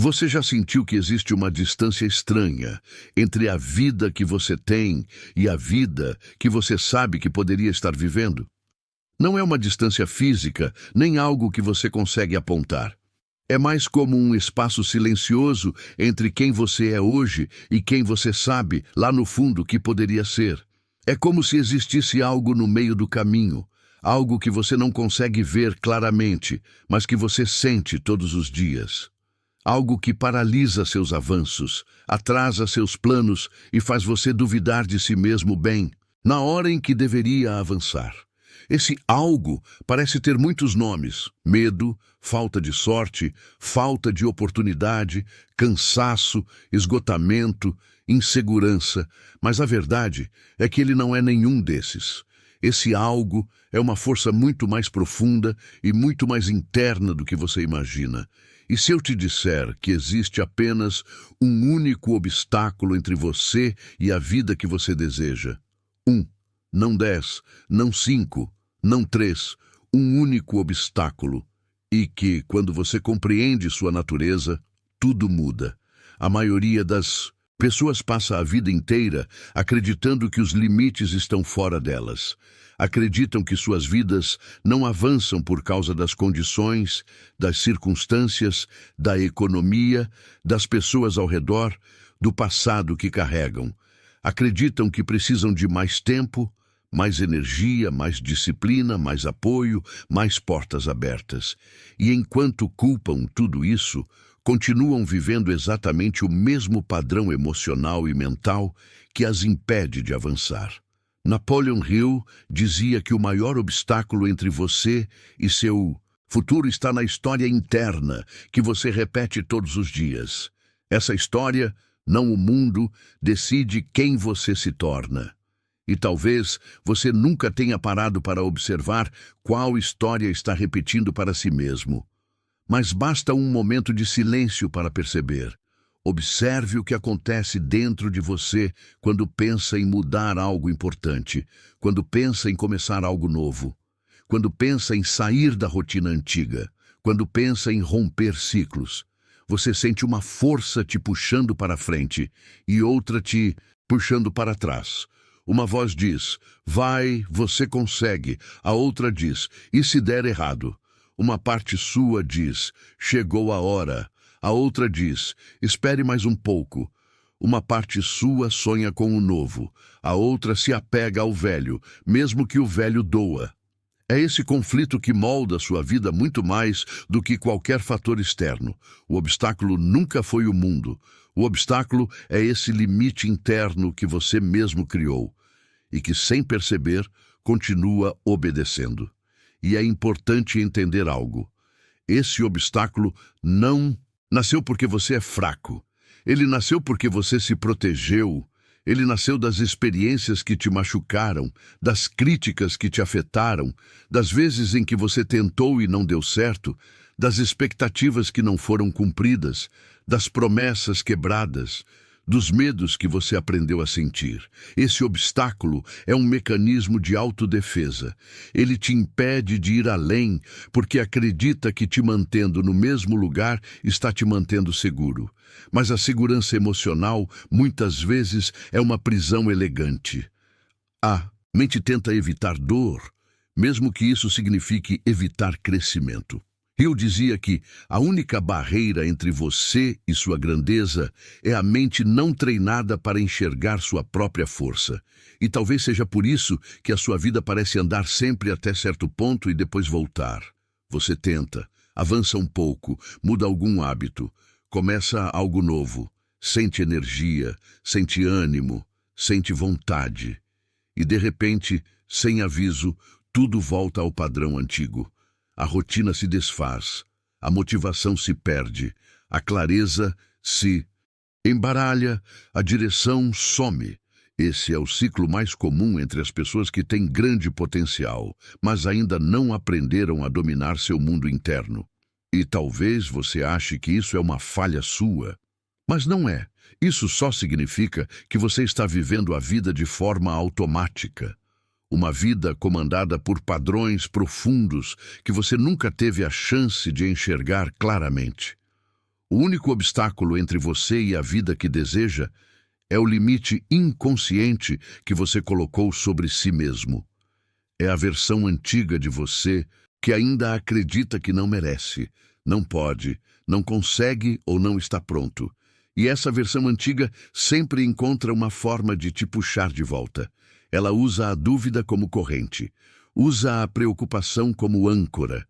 Você já sentiu que existe uma distância estranha entre a vida que você tem e a vida que você sabe que poderia estar vivendo? Não é uma distância física, nem algo que você consegue apontar. É mais como um espaço silencioso entre quem você é hoje e quem você sabe, lá no fundo, que poderia ser. É como se existisse algo no meio do caminho, algo que você não consegue ver claramente, mas que você sente todos os dias. Algo que paralisa seus avanços, atrasa seus planos e faz você duvidar de si mesmo bem, na hora em que deveria avançar. Esse algo parece ter muitos nomes: medo, falta de sorte, falta de oportunidade, cansaço, esgotamento, insegurança, mas a verdade é que ele não é nenhum desses. Esse algo é uma força muito mais profunda e muito mais interna do que você imagina. E se eu te disser que existe apenas um único obstáculo entre você e a vida que você deseja? Um, não 10, não 5, não 3, um único obstáculo. E que, quando você compreende sua natureza, tudo muda. A maioria das pessoas passa a vida inteira acreditando que os limites estão fora delas. Acreditam que suas vidas não avançam por causa das condições, das circunstâncias, da economia, das pessoas ao redor, do passado que carregam. Acreditam que precisam de mais tempo, mais energia, mais disciplina, mais apoio, mais portas abertas. E enquanto culpam tudo isso, continuam vivendo exatamente o mesmo padrão emocional e mental que as impede de avançar. Napoleon Hill dizia que o maior obstáculo entre você e seu futuro está na história interna, que você repete todos os dias. Essa história, não o mundo, decide quem você se torna. E talvez você nunca tenha parado para observar qual história está repetindo para si mesmo. Mas basta um momento de silêncio para perceber. Observe o que acontece dentro de você quando pensa em mudar algo importante, quando pensa em começar algo novo, quando pensa em sair da rotina antiga, quando pensa em romper ciclos. Você sente uma força te puxando para frente e outra te puxando para trás. Uma voz diz: vai, você consegue. A outra diz: e se der errado? Uma parte sua diz: chegou a hora. A outra diz: espere mais um pouco. Uma parte sua sonha com o novo. A outra se apega ao velho, mesmo que o velho doa. É esse conflito que molda sua vida muito mais do que qualquer fator externo. O obstáculo nunca foi o mundo. O obstáculo é esse limite interno que você mesmo criou e que, sem perceber, continua obedecendo. E é importante entender algo. Esse obstáculo não nasceu porque você é fraco. Ele nasceu porque você se protegeu. Ele nasceu das experiências que te machucaram, das críticas que te afetaram, das vezes em que você tentou e não deu certo, das expectativas que não foram cumpridas, das promessas quebradas, dos medos que você aprendeu a sentir. Esse obstáculo é um mecanismo de autodefesa. Ele te impede de ir além, porque acredita que te mantendo no mesmo lugar está te mantendo seguro. Mas a segurança emocional, muitas vezes, é uma prisão elegante. A mente tenta evitar dor, mesmo que isso signifique evitar crescimento. Hill dizia que a única barreira entre você e sua grandeza é a mente não treinada para enxergar sua própria força. E talvez seja por isso que a sua vida parece andar sempre até certo ponto e depois voltar. Você tenta, avança um pouco, muda algum hábito, começa algo novo, sente energia, sente ânimo, sente vontade. E de repente, sem aviso, tudo volta ao padrão antigo. A rotina se desfaz, a motivação se perde, a clareza se embaralha, a direção some. Esse é o ciclo mais comum entre as pessoas que têm grande potencial, mas ainda não aprenderam a dominar seu mundo interno. E talvez você ache que isso é uma falha sua, mas não é. Isso só significa que você está vivendo a vida de forma automática. Uma vida comandada por padrões profundos que você nunca teve a chance de enxergar claramente. O único obstáculo entre você e a vida que deseja é o limite inconsciente que você colocou sobre si mesmo. É a versão antiga de você que ainda acredita que não merece, não pode, não consegue ou não está pronto. E essa versão antiga sempre encontra uma forma de te puxar de volta. Ela usa a dúvida como corrente, usa a preocupação como âncora,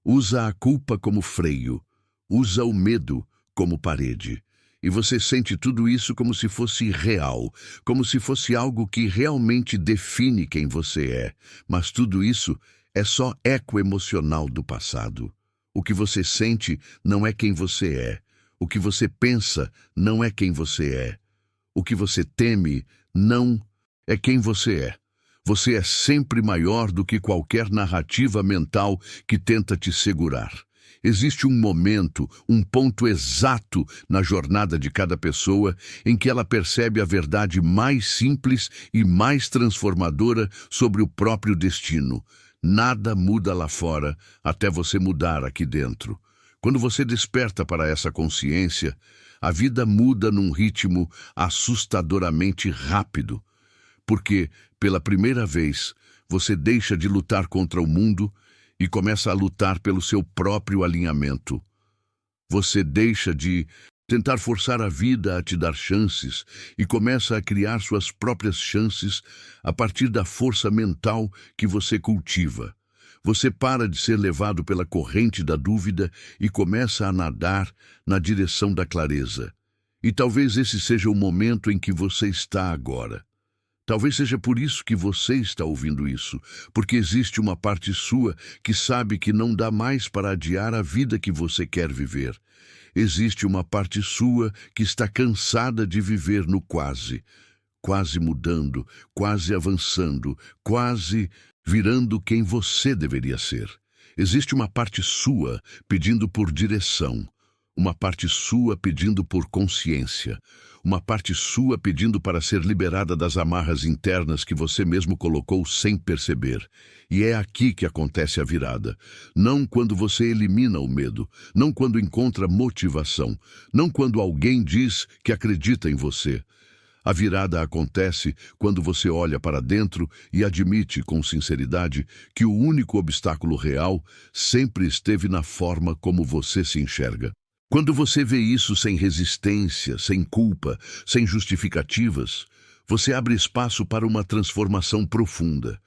usa a culpa como freio, usa o medo como parede. E você sente tudo isso como se fosse real, como se fosse algo que realmente define quem você é. Mas tudo isso é só eco emocional do passado. O que você sente não é quem você é. O que você pensa não é quem você é. O que você teme não é quem você é. Você é sempre maior do que qualquer narrativa mental que tenta te segurar. Existe um momento, um ponto exato na jornada de cada pessoa em que ela percebe a verdade mais simples e mais transformadora sobre o próprio destino. Nada muda lá fora até você mudar aqui dentro. Quando você desperta para essa consciência, a vida muda num ritmo assustadoramente rápido, porque, pela primeira vez, você deixa de lutar contra o mundo e começa a lutar pelo seu próprio alinhamento. Você deixa de tentar forçar a vida a te dar chances e começa a criar suas próprias chances a partir da força mental que você cultiva. Você para de ser levado pela corrente da dúvida e começa a nadar na direção da clareza. E talvez esse seja o momento em que você está agora. Talvez seja por isso que você está ouvindo isso, porque existe uma parte sua que sabe que não dá mais para adiar a vida que você quer viver. Existe uma parte sua que está cansada de viver no quase, quase mudando, quase avançando, quase virando quem você deveria ser. Existe uma parte sua pedindo por direção, uma parte sua pedindo por consciência, uma parte sua pedindo para ser liberada das amarras internas que você mesmo colocou sem perceber. E é aqui que acontece a virada. Não quando você elimina o medo, não quando encontra motivação, não quando alguém diz que acredita em você. A virada acontece quando você olha para dentro e admite com sinceridade que o único obstáculo real sempre esteve na forma como você se enxerga. Quando você vê isso sem resistência, sem culpa, sem justificativas, você abre espaço para uma transformação profunda.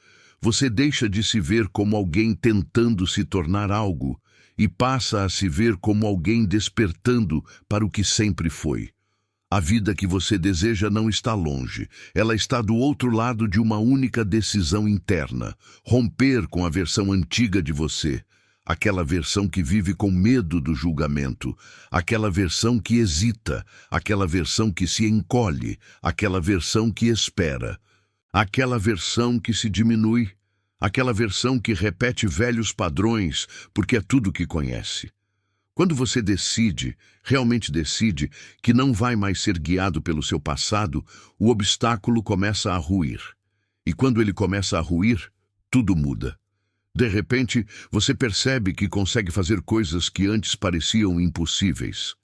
Você deixa de se ver como alguém tentando se tornar algo e passa a se ver como alguém despertando para o que sempre foi. A vida que você deseja não está longe, ela está do outro lado de uma única decisão interna: romper com a versão antiga de você. Aquela versão que vive com medo do julgamento, aquela versão que hesita, aquela versão que se encolhe, aquela versão que espera, aquela versão que se diminui, aquela versão que repete velhos padrões porque é tudo que conhece. Quando você decide, realmente decide, que não vai mais ser guiado pelo seu passado, o obstáculo começa a ruir. E quando ele começa a ruir, tudo muda. De repente, você percebe que consegue fazer coisas que antes pareciam impossíveis.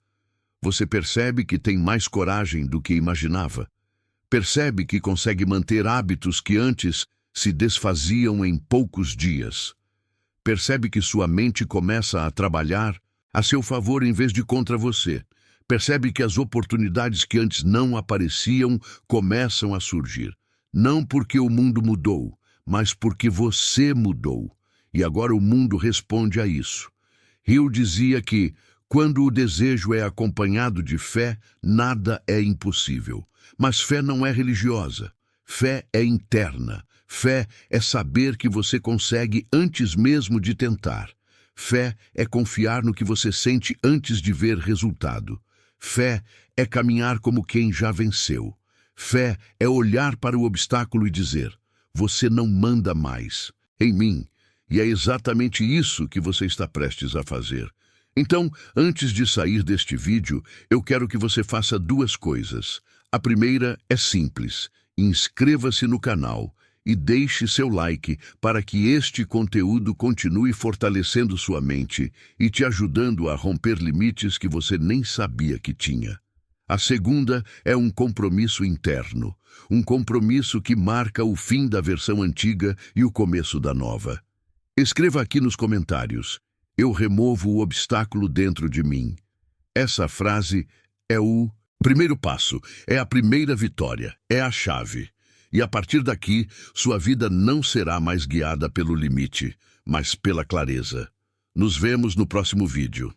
Você percebe que tem mais coragem do que imaginava. Percebe que consegue manter hábitos que antes se desfaziam em poucos dias. Percebe que sua mente começa a trabalhar a seu favor em vez de contra você. Percebe que as oportunidades que antes não apareciam começam a surgir. Não porque o mundo mudou, mas porque você mudou. E agora o mundo responde a isso. Hill dizia que, quando o desejo é acompanhado de fé, nada é impossível. Mas fé não é religiosa. Fé é interna. Fé é saber que você consegue antes mesmo de tentar. Fé é confiar no que você sente antes de ver resultado. Fé é caminhar como quem já venceu. Fé é olhar para o obstáculo e dizer: você não manda mais em mim. E é exatamente isso que você está prestes a fazer. Então, antes de sair deste vídeo, eu quero que você faça duas coisas. A primeira é simples: inscreva-se no canal e deixe seu like para que este conteúdo continue fortalecendo sua mente e te ajudando a romper limites que você nem sabia que tinha. A segunda é um compromisso interno, um compromisso que marca o fim da versão antiga e o começo da nova. Escreva aqui nos comentários: eu removo o obstáculo dentro de mim. Essa frase é o primeiro passo, é a primeira vitória, é a chave. E a partir daqui, sua vida não será mais guiada pelo limite, mas pela clareza. Nos vemos no próximo vídeo.